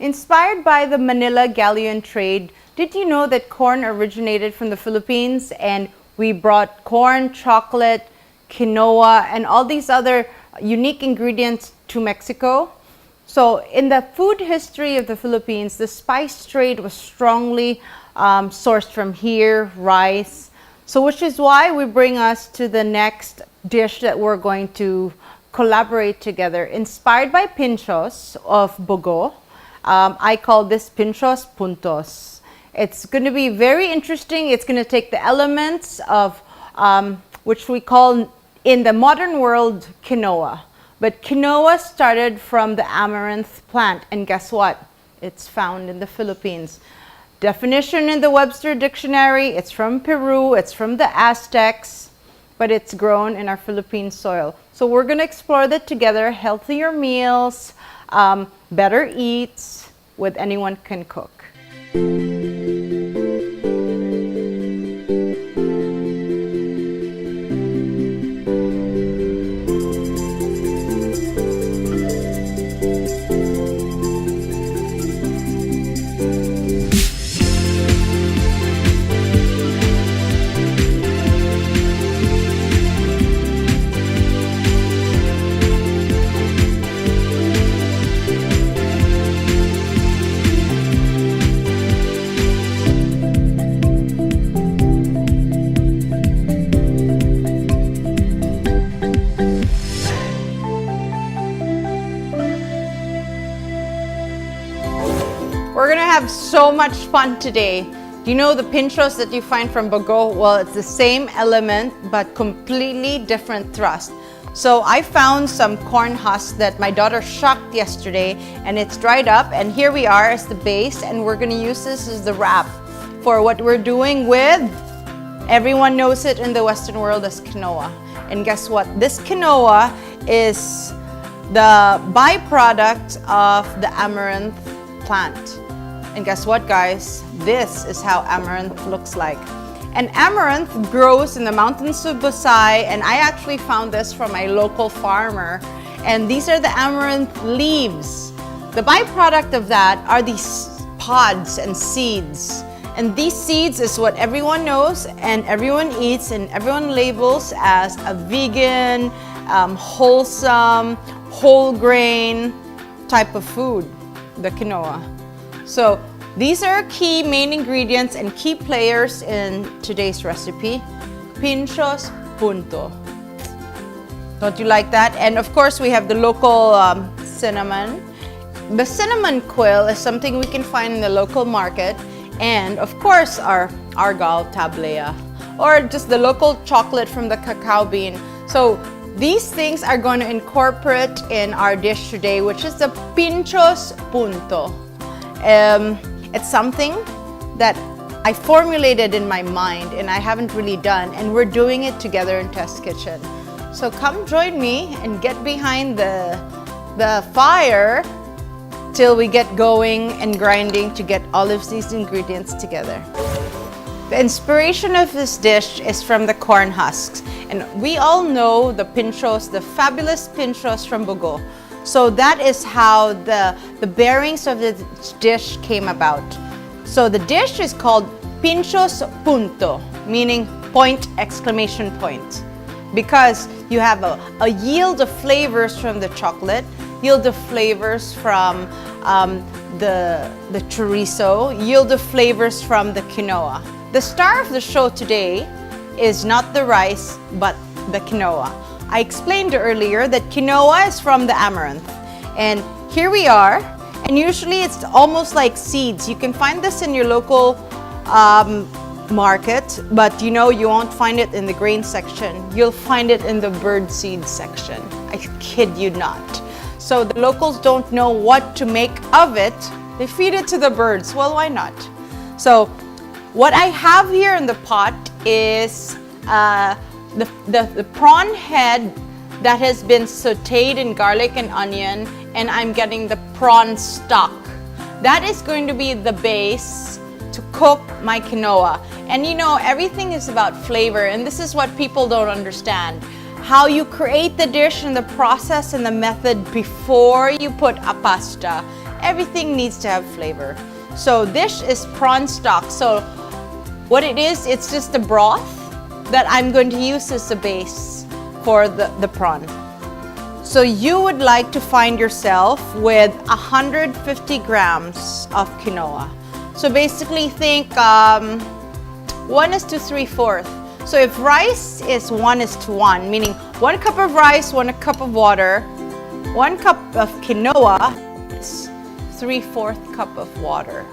Inspired by the Manila galleon trade, did you know that corn originated from the Philippines and we brought corn, chocolate, quinoa, and all these other unique ingredients to Mexico? So in the food history of the Philippines, the spice trade was strongly sourced from here, rice. So which is why we bring us to the next dish that we're going to collaborate together. Inspired by Pintos of Bogo, I call this Pintos Puntos. It's going to be very interesting. It's going to take the elements of which we call in the modern world quinoa. But quinoa started from the amaranth plant, and guess what? It's found in the Philippines. Definition in the Webster Dictionary, it's from Peru, it's from the Aztecs, but it's grown in our Philippine soil. So we're going to explore that together, healthier meals, better eats with anyone can cook. We're gonna have so much fun today. Do you know the pinchos that you find from Bogo? Well, it's the same element, but completely different thrust. So I found some corn husks that my daughter shucked yesterday, and it's dried up, and here we are as the base, and we're gonna use this as the wrap for what we're doing with, everyone knows it in the Western world as quinoa. And guess what? This quinoa is the byproduct of the amaranth plant. And guess what, guys? This is how amaranth looks like. And amaranth grows in the mountains of Busai, and I actually found this from my local farmer. And these are the amaranth leaves. The byproduct of that are these pods and seeds. And these seeds is what everyone knows and everyone eats and everyone labels as a vegan, wholesome, whole grain type of food, the quinoa. So these are key main ingredients and key players in today's recipe. Pintos Punto. Don't you like that? And of course we have the local cinnamon. The cinnamon quill is something we can find in the local market. And of course our argal tablea, or just the local chocolate from the cacao bean. So these things are going to incorporate in our dish today, which is the Pintos Punto. It's something that I formulated in my mind and I haven't really done, and we're doing it together in Test Kitchen. So come join me and get behind the fire till we get going and grinding to get all of these ingredients together. The inspiration of this dish is from the corn husks, and we all know the pinchos, the fabulous pinchos from Bogo. So that is how the bearings of the dish came about. So the dish is called Pintos Punto, meaning point exclamation point, because you have a yield of flavors from the chocolate, yield of flavors from the chorizo, yield of flavors from the quinoa. The star of the show today is not the rice, but the quinoa. I explained earlier that quinoa is from the amaranth, and here we are, and usually it's almost like seeds. You can find this in your local market, but you know you won't find it in the grain section. You'll find it in the bird seed section. I kid you not. So the locals don't know what to make of it. They feed it to the birds. Well, why not? So what I have here in the pot is the prawn head that has been sauteed in garlic and onion, and I'm getting the prawn stock. That is going to be the base to cook my quinoa. And you know, everything is about flavor, and this is what people don't understand. How you create the dish and the process and the method before you put a pasta. everything needs to have flavor. So this is prawn stock. So what it is, it's just the broth that I'm going to use as a base for the prawn. So you would like to find yourself with 150 grams of quinoa. So basically think 1:3/4. So if rice is 1:1, meaning 1 cup of rice, 1 cup of water, 1 cup of quinoa is 3/4 cup of water.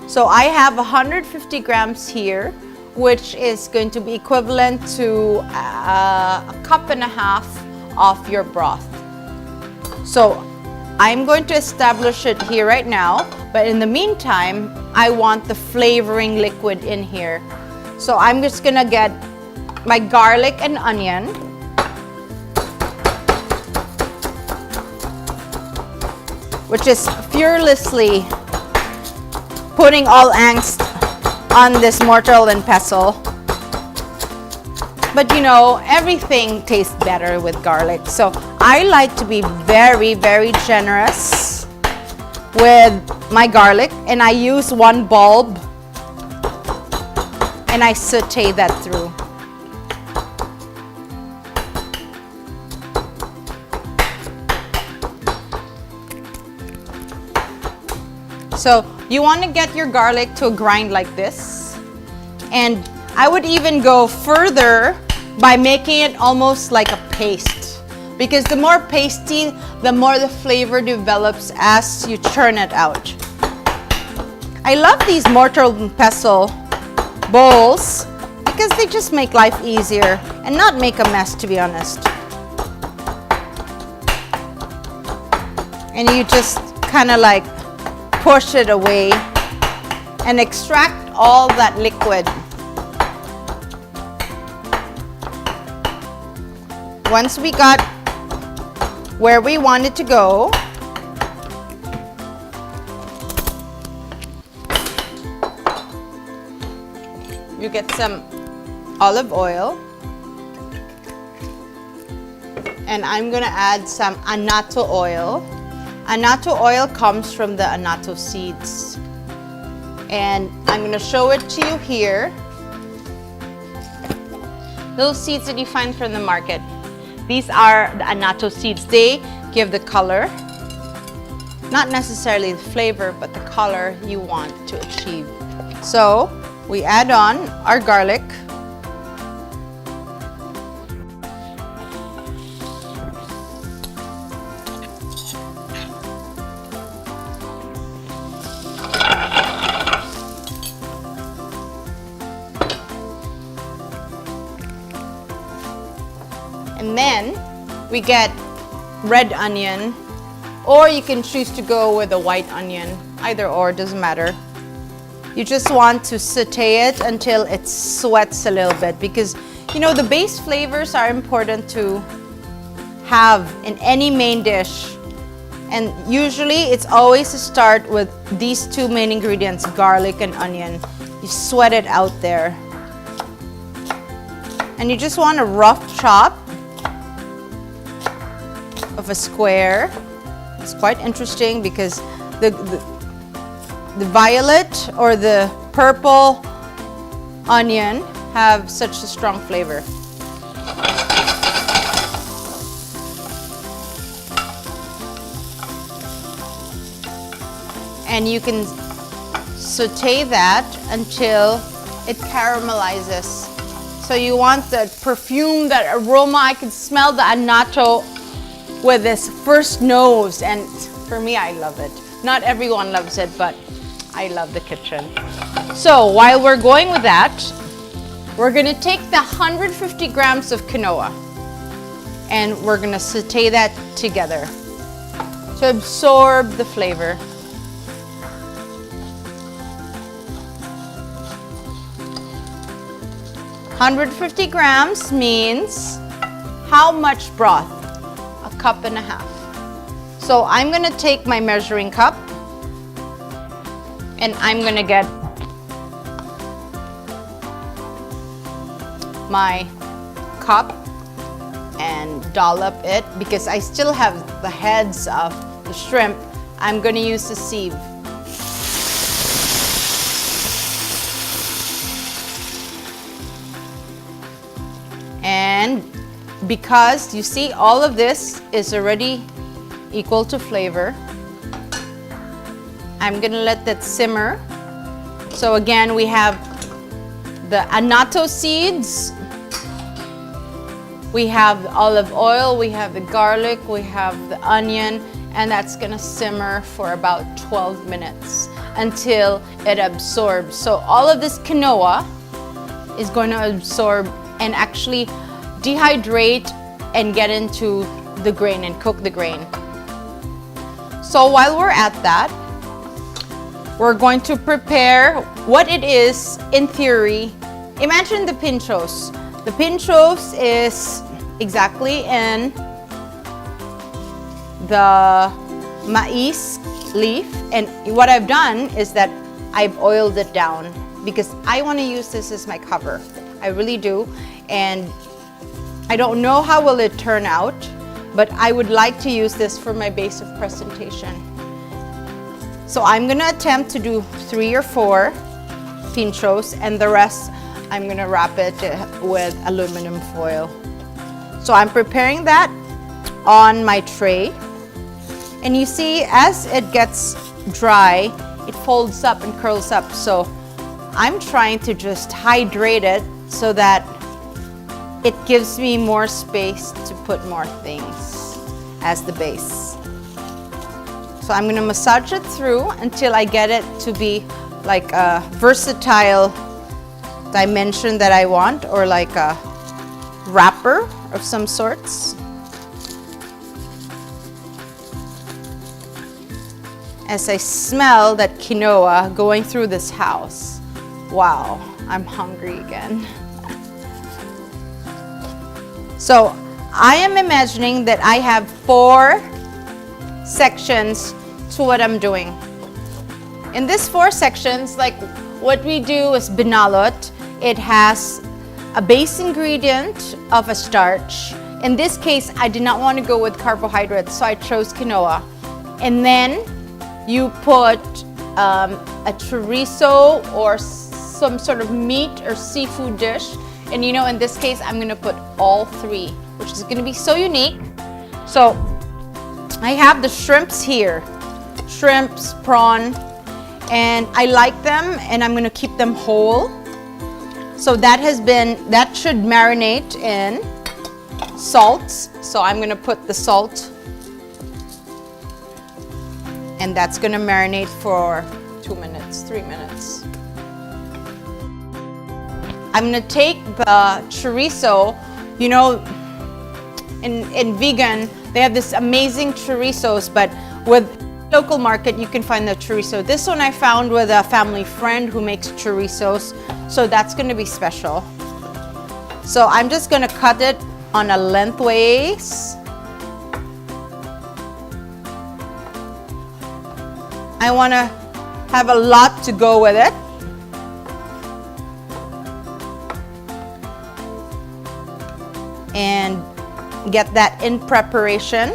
So I have 150 grams here, which is going to be equivalent to a cup and a half of your broth. So I'm going to establish it here right now, but in the meantime, I want the flavoring liquid in here. So I'm just gonna get my garlic and onion. Which is fearlessly putting all angst on this mortar and pestle. But you know, everything tastes better with garlic. So I like to be very, very generous with my garlic, and I use 1 bulb and I saute that through. So you want to get your garlic to a grind like this, and I would even go further by making it almost like a paste, because the more pasty, the more the flavor develops as you churn it out. I love these mortar and pestle bowls because they just make life easier and not make a mess, to be honest. And you just kind of like push it away and extract all that liquid. Once we got where we want it to go, you get some olive oil, and I'm gonna add some annatto oil. Annatto oil comes from the annatto seeds, and I'm gonna show it to you here. Those seeds that you find from the market, these are the annatto seeds. They give the color, not necessarily the flavor, but the color you want to achieve. So we add on our garlic. And then we get red onion, or you can choose to go with a white onion. Either or, doesn't matter. You just want to saute it until it sweats a little bit, because you know the base flavors are important to have in any main dish. And usually it's always to start with these 2 main ingredients, garlic and onion. You sweat it out there. And you just want a rough chop of a square. It's quite interesting because the violet or the purple onion have such a strong flavor. And you can saute that until it caramelizes. So you want the perfume, that aroma. I can smell the annatto with this first nose, and for me, I love it. Not everyone loves it, but I love the kitchen. So while we're going with that, we're gonna take the 150 grams of quinoa and we're gonna saute that together to absorb the flavor. 150 grams means how much broth? A cup and a half. So I'm gonna take my measuring cup and I'm gonna get my cup and dollop it, because I still have the heads of the shrimp I'm going to use the sieve. And because you see all of this is already equal to flavor, I'm gonna let that simmer. So again, we have the annatto seeds, we have the olive oil, we have the garlic, we have the onion, and that's gonna simmer for about 12 minutes until it absorbs. So all of this quinoa is going to absorb and actually dehydrate and get into the grain and cook the grain. So while we're at that, we're going to prepare what it is in theory. Imagine the pinchos. The pinchos is exactly in the maize leaf, and what I've done is that I've oiled it down because I want to use this as my cover. I really do, and I don't know how will it turn out, but I would like to use this for my base of presentation. So I'm gonna attempt to do 3 or 4 pinchos, and the rest I'm gonna wrap it with aluminum foil. So I'm preparing that on my tray, and you see as it gets dry, it folds up and curls up. So I'm trying to just hydrate it so that it gives me more space to put more things as the base. So I'm gonna massage it through until I get it to be like a versatile dimension that I want, or like a wrapper of some sorts. As I smell that quinoa going through this house, wow, I'm hungry again. So I am imagining that I have 4 sections to what I'm doing. In these 4 sections, like what we do is binalot. It has a base ingredient of a starch. In this case, I did not want to go with carbohydrates, so I chose quinoa. And then you put a chorizo or some sort of meat or seafood dish. And you know, in this case, I'm gonna put all 3, which is gonna be so unique. So I have the shrimps here, shrimps, prawn, and I like them, and I'm gonna keep them whole. So that should marinate in salt. So I'm gonna put the salt, and that's gonna marinate for 2 minutes, 3 minutes. I'm gonna take the chorizo. You know, in vegan, they have this amazing chorizos, but with local market, you can find the chorizo. This one I found with a family friend who makes chorizos, so that's gonna be special. So I'm just gonna cut it on a lengthways. I wanna have a lot to go with it. And get that in preparation.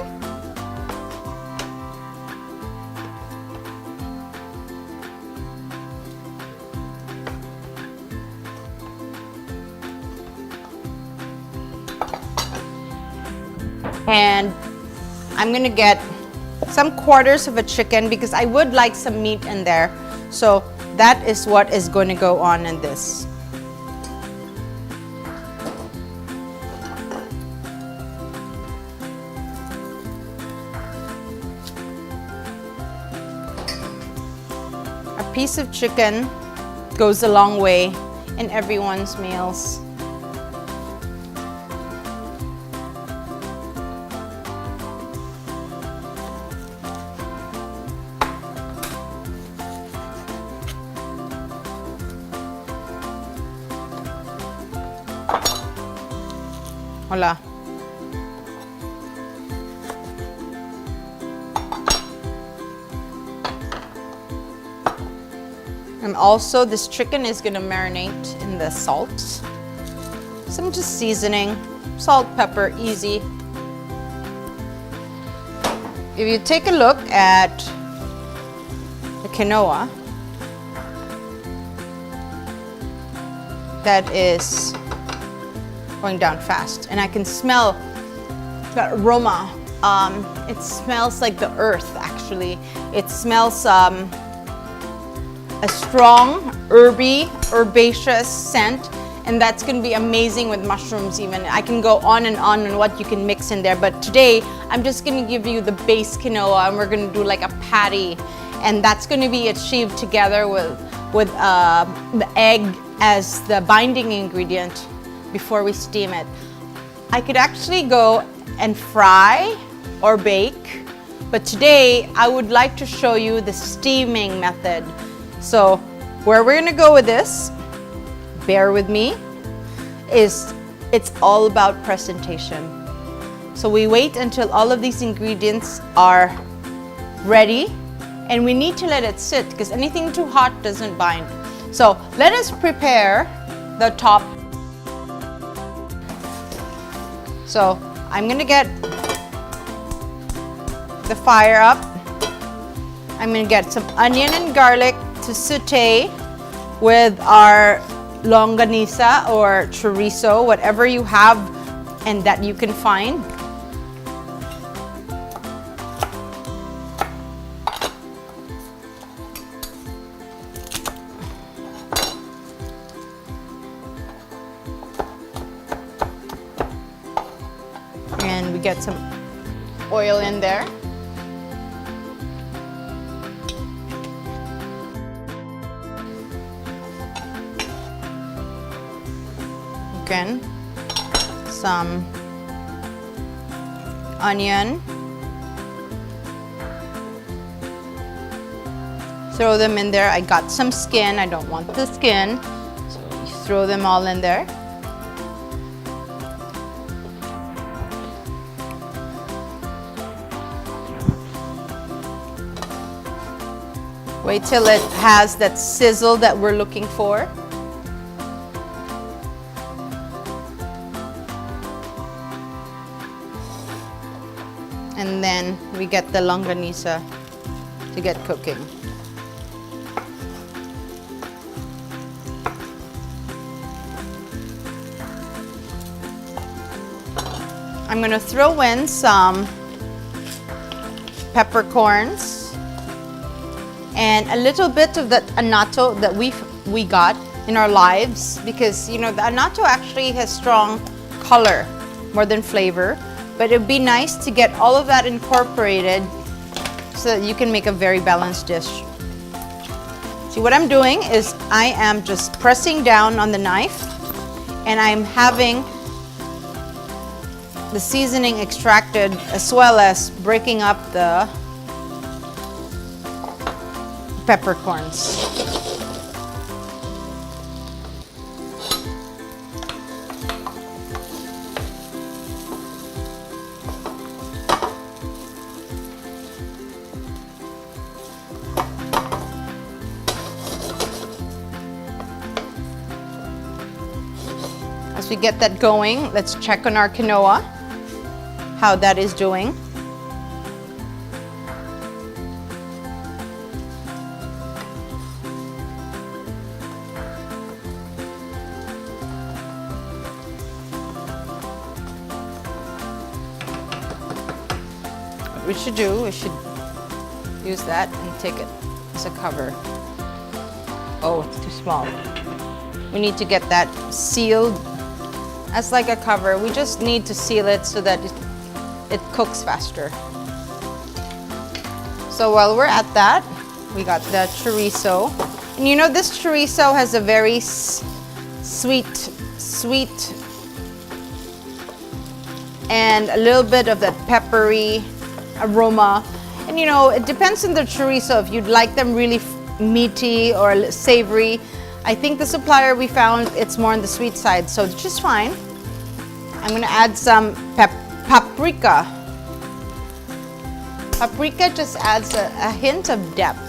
And I'm gonna get some quarters of a chicken because I would like some meat in there. So that is what is going to go on in this. A piece of chicken goes a long way in everyone's meals. Hola. And also this chicken is gonna marinate in the salt. Some just seasoning, salt, pepper, easy. If you take a look at quinoa. That is going down fast, and I can smell that aroma. It smells like the earth, actually. It smells a strong, herbaceous scent, and that's gonna be amazing with mushrooms even. I can go on what you can mix in there, but today I'm just gonna give you the base quinoa, and we're gonna do like a patty, and that's gonna be achieved together with the egg as the binding ingredient before we steam it. I could actually go and fry or bake, but today I would like to show you the steaming method. So where we're gonna go with this, bear with me, it's all about presentation. So we wait until all of these ingredients are ready, and we need to let it sit because anything too hot doesn't bind. So let us prepare the top. So I'm gonna get the fire up. I'm gonna get some onion and garlic to saute with our longanisa or chorizo, whatever you have and that you can find. And we get some oil in there. Again, some onion. Throw them in there. I got some skin. I don't want the skin, so you throw them all in there. Wait till it has that sizzle that we're looking for. And then we get the longanisa to get cooking. I'm gonna throw in some peppercorns and a little bit of that annatto that we got in our lives, because you know the annatto actually has strong color more than flavor, but it'd be nice to get all of that incorporated so that you can make a very balanced dish. See, what I'm doing is I am just pressing down on the knife, and I'm having the seasoning extracted as well as breaking up the peppercorns. As we get that going, let's check on our quinoa, how that is doing. What we should do, we should use that and take it as a cover. Oh, it's too small. We need to get that sealed as like a cover. We just need to seal it so that it cooks faster. So while we're at that, we got the chorizo. And you know, this chorizo has a very sweet and a little bit of that peppery aroma. And you know, it depends on the chorizo if you'd like them really meaty or savory. I think the supplier we found, it's more on the sweet side, so it's just fine. I'm gonna add some paprika. Paprika just adds a hint of depth.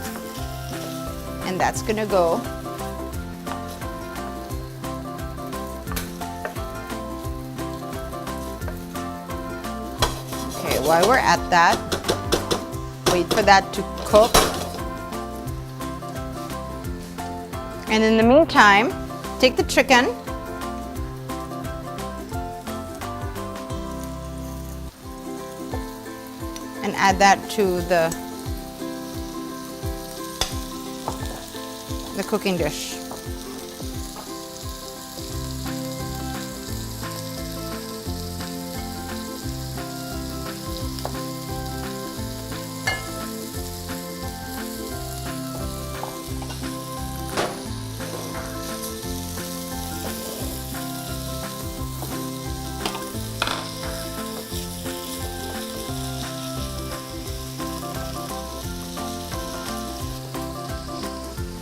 And that's gonna go. Okay, while we're at that, wait for that to cook. And in the meantime, take the chicken and add that to the cooking dish.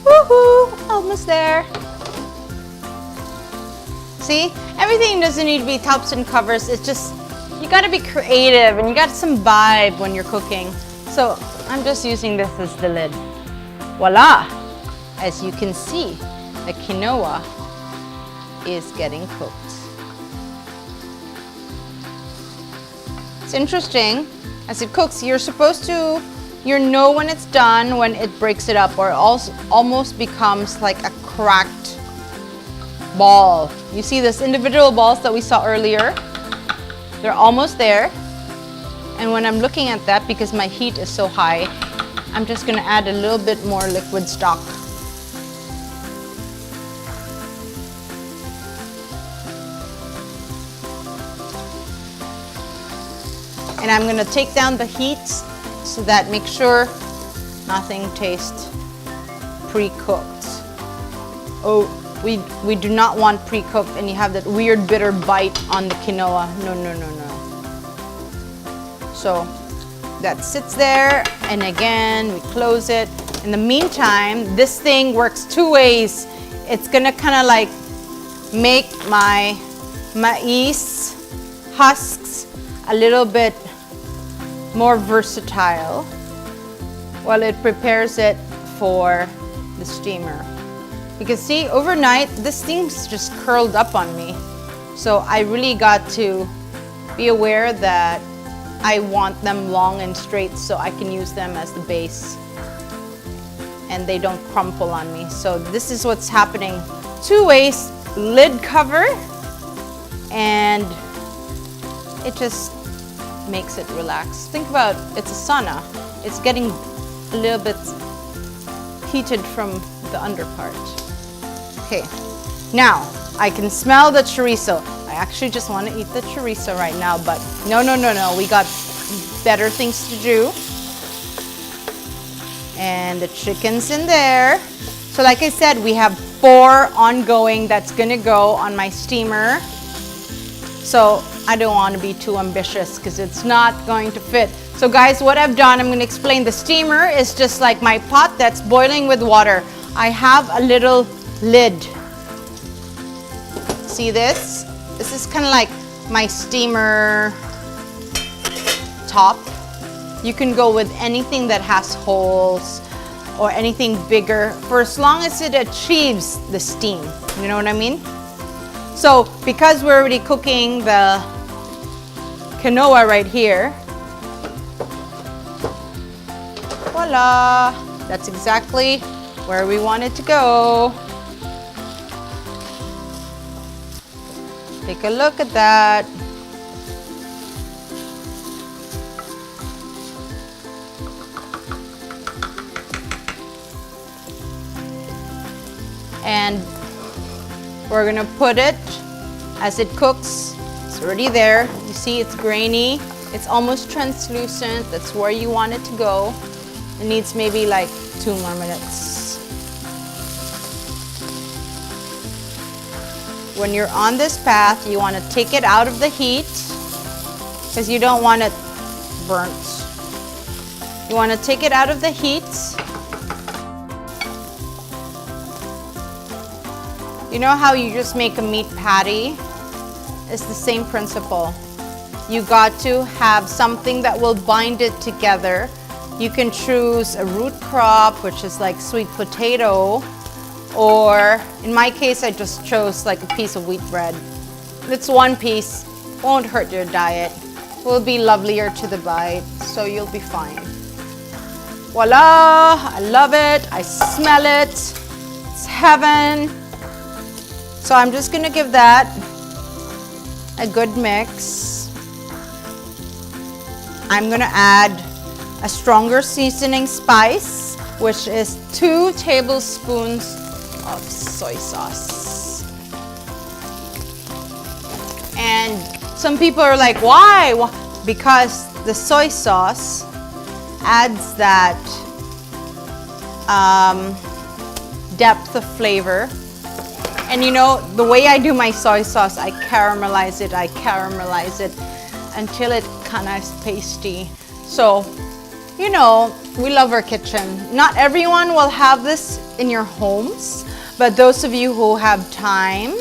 Woohoo! Almost there. See? Everything doesn't need to be tops and covers. It's just, you gotta be creative and you got some vibe when you're cooking. So I'm just using this as the lid. Voila! As you can see, the quinoa is getting cooked. It's interesting, as it cooks, you're supposed to know when it's done, when it breaks it up, or it almost becomes like a cracked ball. You see this individual balls that we saw earlier? They're almost there. And when I'm looking at that, because my heat is so high, I'm just gonna add a little bit more liquid stock. And I'm gonna take down the heat so that make sure nothing tastes pre-cooked. Oh, we do not want pre-cooked and you have that weird bitter bite on the quinoa. No, no, no, no. So that sits there, and again, we close it. In the meantime, this thing works two ways. It's gonna kind of like make my maize husks a little bit more versatile while it prepares it for the steamer. Because see, overnight, this thing's just curled up on me. So I really got to be aware that I want them long and straight so I can use them as the base and they don't crumple on me. So this is what's happening. Two ways, lid cover, and it just makes it relax. Think about, it's a sauna. It's getting a little bit heated from the under part. Okay, now I can smell the chorizo. I actually just want to eat the chorizo right now, but no, no, no, no. We got better things to do. And the chicken's in there. So like I said, we have 4 ongoing that's gonna go on my steamer. So I don't want to be too ambitious because it's not going to fit. So guys, what I've done, I'm going to explain. The steamer is just like my pot that's boiling with water. I have a little lid. See this? This is kind of like my steamer top. You can go with anything that has holes or anything bigger for as long as it achieves the steam. You know what I mean? So because we're already cooking the quinoa right here, voila, that's exactly where we want it to go. Take a look at that. And we're gonna put it as it cooks. It's already there. You see it's grainy. It's almost translucent. That's where you want it to go. It needs maybe like 2 more minutes. When you're on this path, you want to take it out of the heat because you don't want it burnt. You want to take it out of the heat. You know how you just make a meat patty? It's the same principle. You got to have something that will bind it together. You can choose a root crop, which is like sweet potato, or in my case, I just chose like a piece of wheat bread. It's one piece, won't hurt your diet, will be lovelier to the bite, so you'll be fine. Voila, I love it, I smell it. It It's heaven. So I'm just gonna give that a good mix. I'm gonna add a stronger seasoning spice, which is 2 tablespoons of soy sauce. And some people are like, why? Because the soy sauce adds that depth of flavor. And you know, the way I do my soy sauce, I caramelize it until it kind of is pasty. So, you know, we love our kitchen. Not everyone will have this in your homes, but those of you who have time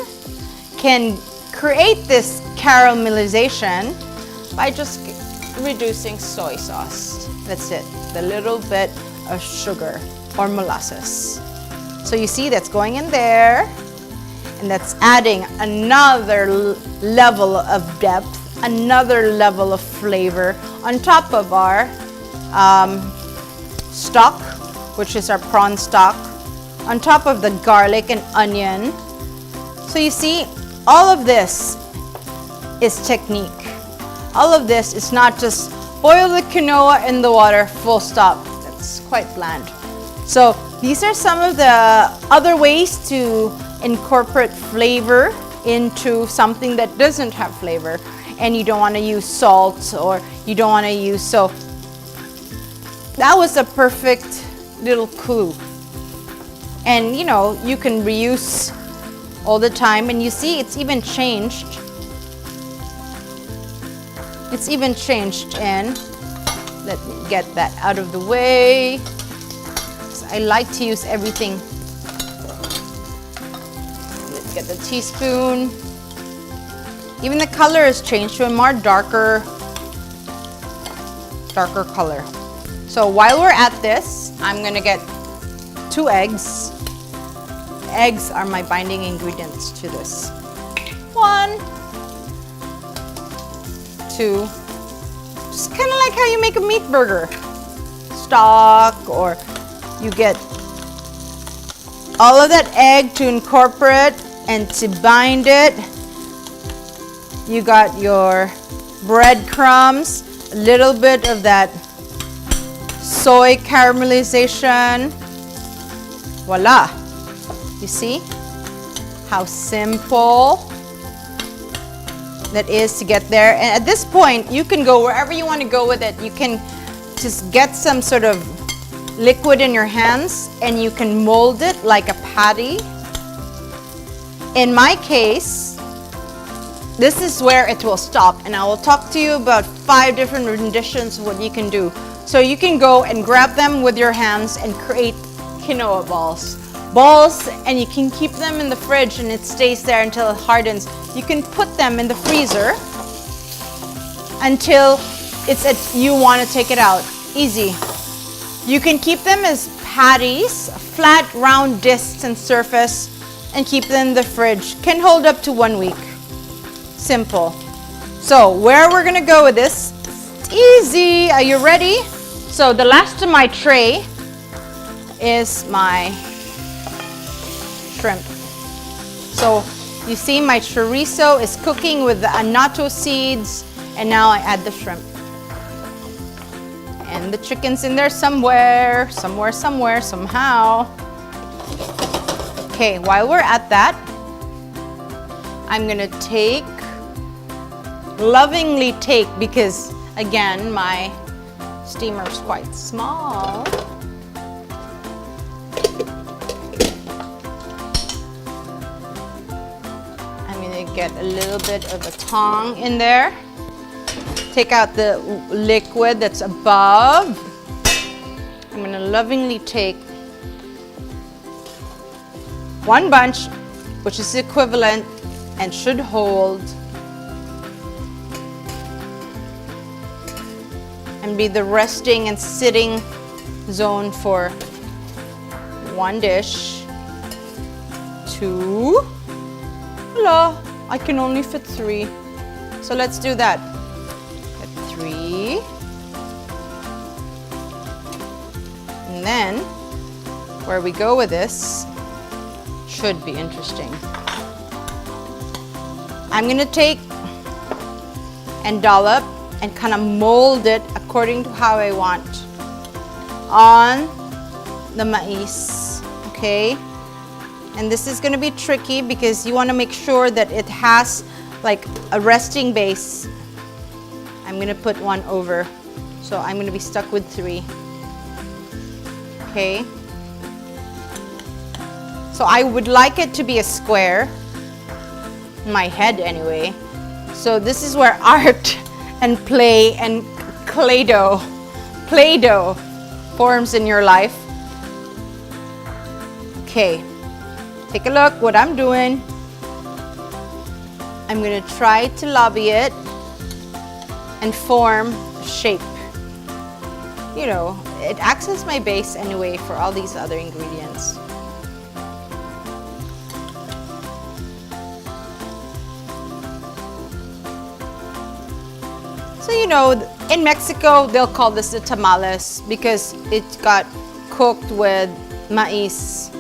can create this caramelization by just reducing soy sauce. That's it, the little bit of sugar or molasses. So you see that's going in there, and that's adding another level of depth, another level of flavor on top of our stock, which is our prawn stock, on top of the garlic and onion. So you see, all of this is technique. All of this is not just boil the quinoa in the water, full stop. That's quite bland. So these are some of the other ways to incorporate flavor into something that doesn't have flavor, and you don't want to use salt, or you don't want to use, so that was a perfect little clue. And you know, you can reuse all the time, and you see it's even changed. It's even changed, and let me get that out of the way. So I like to use everything. Let's get the teaspoon. Even the color has changed to a more darker color. So while we're at this, I'm gonna get 2 eggs. Eggs are my binding ingredients to this. 1, 2. Just kind of like how you make a meat burger. Stock, or you get all of that egg to incorporate and to bind it. You got your breadcrumbs, a little bit of that soy caramelization. Voila. You see how simple that is to get there. And at this point, you can go wherever you want to go with it. You can just get some sort of liquid in your hands and you can mold it like a patty. In my case, this is where it will stop, and I will talk to you about 5 different renditions of what you can do. So you can go and grab them with your hands and create quinoa balls, and you can keep them in the fridge and it stays there until it hardens. You can put them in the freezer until you want to take it out. Easy. You can keep them as patties, flat, round discs and surface, and keep them in the fridge. Can hold up to 1 week. Simple. So where we're gonna go with this, easy. Are you ready? So the last of my tray is my shrimp. So you see my chorizo is cooking with the annatto seeds, and now I add the shrimp. And the chicken's in there somewhere, somehow. Okay, while we're at that, I'm gonna lovingly take, because again, my steamer is quite small. I'm gonna get a little bit of a tong in there. Take out the liquid that's above. I'm gonna lovingly take 1 bunch, which is equivalent and should hold, and be the resting and sitting zone for 1 dish. 2. Hello, I can only fit 3. So let's do that. Get 3. And then, where we go with this Should be interesting. I'm gonna take and dollop and kind of mold it according to how I want on the mais, okay? And this is gonna be tricky because you wanna make sure that it has like a resting base. I'm gonna put one over, so I'm gonna be stuck with 3, okay? So I would like it to be a square, my head anyway. So this is where art and play and Play-Doh forms in your life. Okay, take a look what I'm doing. I'm gonna try to lobby it and form a shape. You know, it acts as my base anyway for all these other ingredients. So, you know, in Mexico, they'll call this the tamales because it got cooked with mais.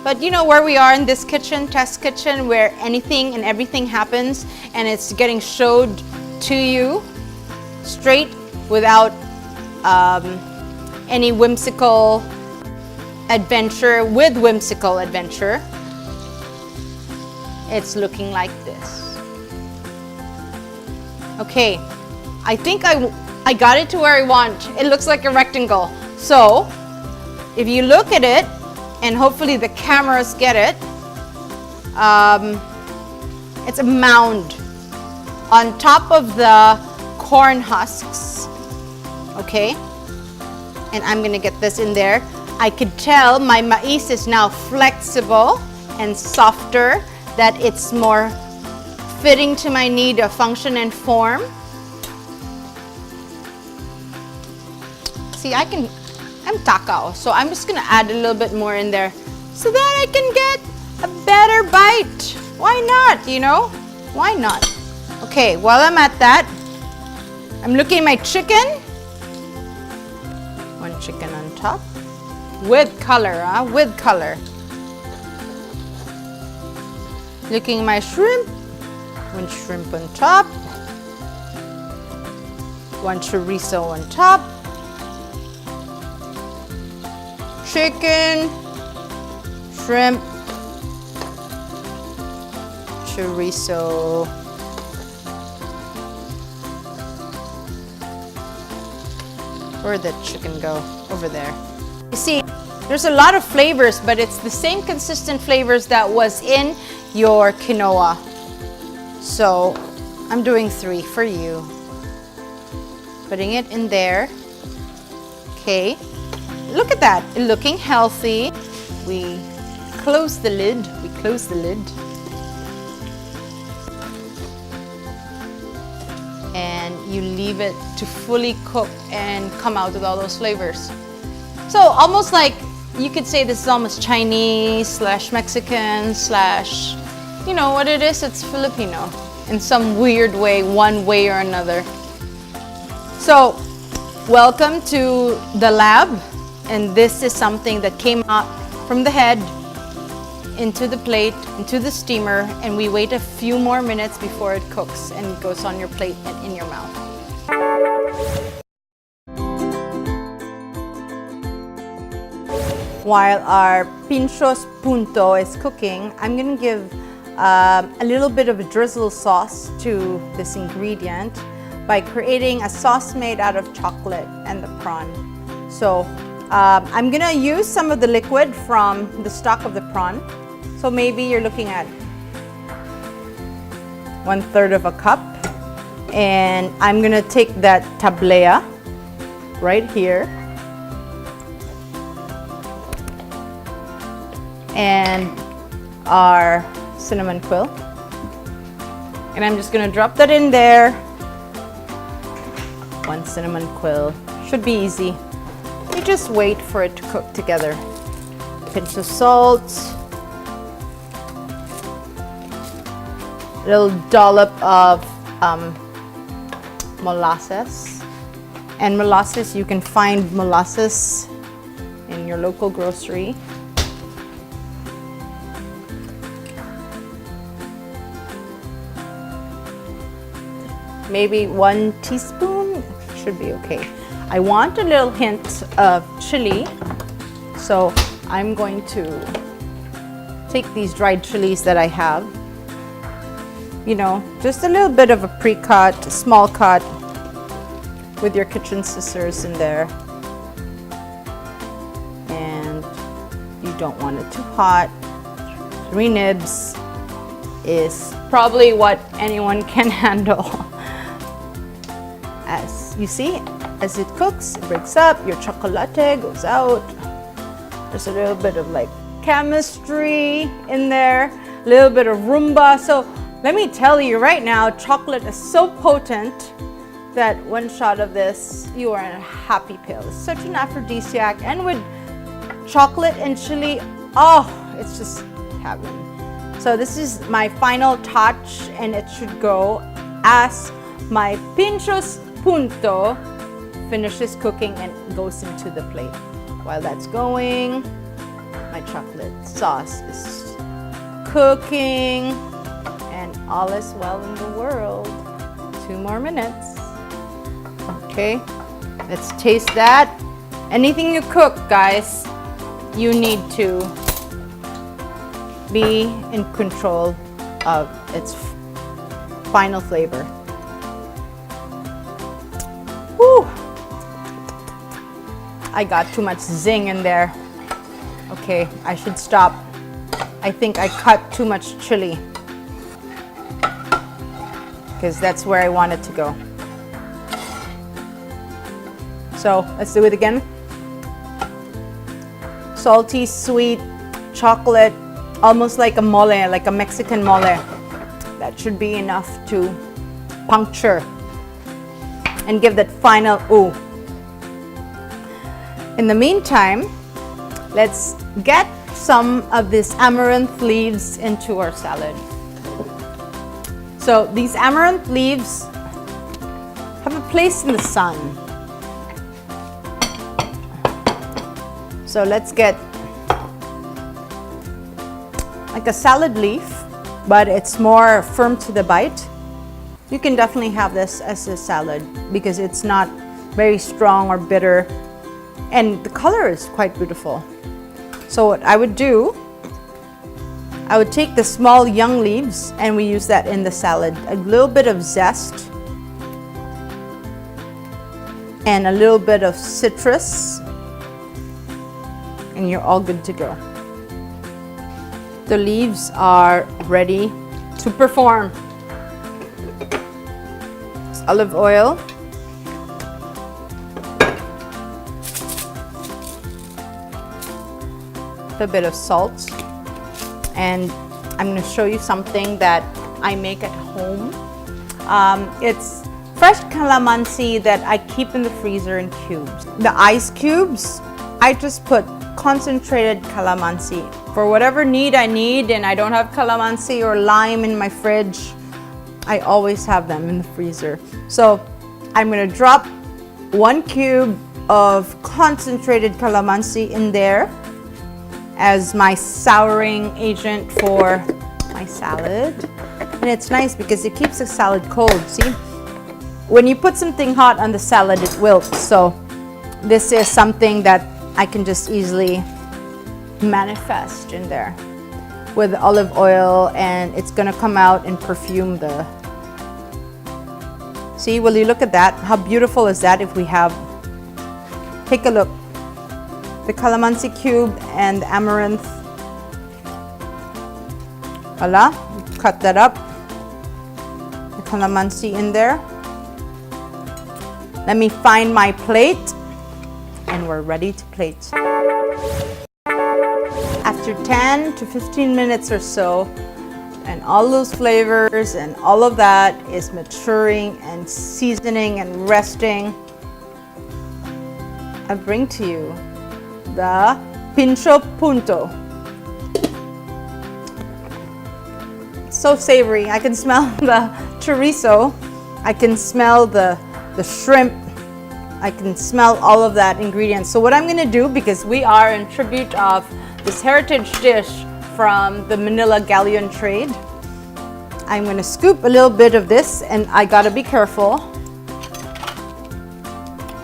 But you know where we are in this kitchen, test kitchen, where anything and everything happens and it's getting showed to you straight without any whimsical adventure. With whimsical adventure, it's looking like this. Okay. I think I got it to where I want. It looks like a rectangle. So if you look at it, and hopefully the cameras get it, it's a mound on top of the corn husks, okay? And I'm gonna get this in there. I could tell my mais is now flexible and softer, that it's more fitting to my need of function and form. See, I'm takao, so I'm just gonna add a little bit more in there so that I can get a better bite. Why not, you know? Why not? Okay, while I'm at that, I'm looking at my chicken. One chicken on top. With color, with color. Looking at my shrimp. One shrimp on top. One chorizo on top. Chicken, shrimp, chorizo, where'd the chicken go? Over there. You see, there's a lot of flavors, but it's the same consistent flavors that was in your quinoa. So I'm doing 3 for you. Putting it in there. Okay. Look at that, looking healthy. We close the lid, and you leave it to fully cook and come out with all those flavors. So almost like, you could say this is almost Chinese / Mexican / you know what it is, it's Filipino in some weird way, one way or another. So welcome to the lab. And this is something that came out from the head into the plate, into the steamer, and we wait a few more minutes before it cooks and it goes on your plate and in your mouth. While our Pintos Punto is cooking, I'm gonna give a little bit of a drizzle sauce to this ingredient by creating a sauce made out of chocolate and the prawn. So I'm gonna use some of the liquid from the stock of the prawn. So maybe you're looking at 1/3 of a cup. And I'm gonna take that tablea right here. And our cinnamon quill. And I'm just gonna drop that in there. 1 cinnamon quill, should be easy. You just wait for it to cook together. Pinch of salt, a little dollop of molasses. And molasses, you can find molasses in your local grocery. maybe 1 teaspoon should be okay. I want a little hint of chili, so I'm going to take these dried chilies that I have, you know, just a little bit of a pre-cut, small cut with your kitchen scissors in there. And you don't want it too hot. 3 nibs is probably what anyone can handle. As you see, as it cooks, it breaks up, your chocolate goes out. There's a little bit of like chemistry in there, a little bit of rumba. So let me tell you right now, chocolate is so potent that one shot of this, you are in a happy pill. It's such an aphrodisiac, and with chocolate and chili, oh, it's just heaven. So this is my final touch, and it should go as my Pintos Punto finishes cooking and goes into the plate. While that's going, my chocolate sauce is cooking, and all is well in the world. 2 more minutes. Okay, let's taste that. Anything you cook, guys, you need to be in control of its final flavor. Woo! I got too much zing in there. Okay, I should stop. I think I cut too much chili because that's where I want it to go. So let's do it again. Salty, sweet, chocolate, almost like a mole, like a Mexican mole. That should be enough to puncture and give that final ooh. In the meantime, let's get some of these amaranth leaves into our salad. So these amaranth leaves have a place in the sun. So let's get like a salad leaf, but it's more firm to the bite. You can definitely have this as a salad because it's not very strong or bitter, and the color is quite beautiful. So what I would do, I would take the small young leaves, and we use that in the salad. A little bit of zest and a little bit of citrus, and you're all good to go. The leaves are ready to perform. It's olive oil. A bit of salt. And I'm going to show you something that I make at home. It's fresh calamansi that I keep in the freezer in cubes. The ice cubes, I just put concentrated calamansi. For whatever need I need and I don't have calamansi or lime in my fridge, I always have them in the freezer. So I'm going to drop 1 cube of concentrated calamansi in there as my souring agent for my salad. And it's nice because it keeps the salad cold. See, when you put something hot on the salad, it wilts. So this is something that I can just easily manifest in there with olive oil, and it's gonna come out and perfume the. See, will you look at that? How beautiful is that? If we have, take a look, the calamansi cube and the amaranth. Voila, cut that up. The calamansi in there. Let me find my plate, and we're ready to plate. After 10 to 15 minutes or so, and all those flavors and all of that is maturing and seasoning and resting, I bring to you the Pintos Punto. So savory. I can smell the chorizo. I can smell the shrimp. I can smell all of that ingredients. So what I'm going to do, because we are in tribute of this heritage dish from the Manila galleon trade, I'm gonna scoop a little bit of this, and I gotta be careful,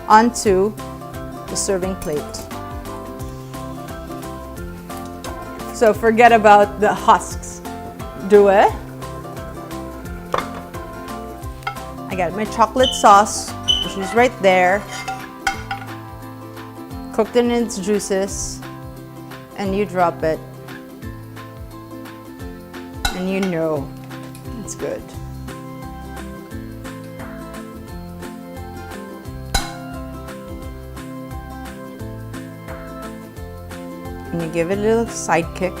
onto the serving plate. So forget about the husks. Do it. I got my chocolate sauce, which is right there, cooked in its juices, and you drop it, and you know it's good. And you give it a little side kick.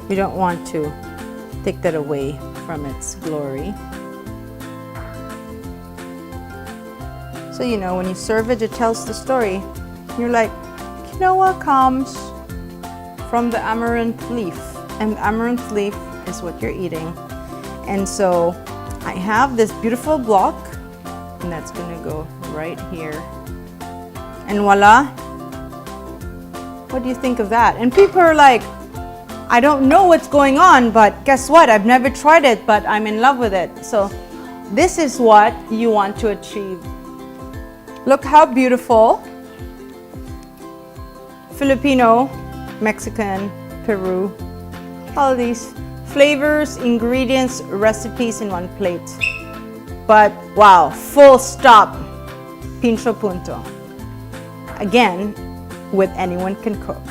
You don't want to take that away from its glory. So you know, when you serve it, it tells the story. You're like, quinoa comes from the amaranth leaf, and amaranth leaf is what you're eating. And so I have this beautiful block, and that's gonna go right here. And voila! What do you think of that? And people are like, I don't know what's going on, but guess what? I've never tried it, but I'm in love with it. So this is what you want to achieve. Look how beautiful. Filipino, Mexican, Peru. All these flavors, ingredients, recipes in one plate. But wow, full stop. Pintos Punto. Again, with anyone can cook.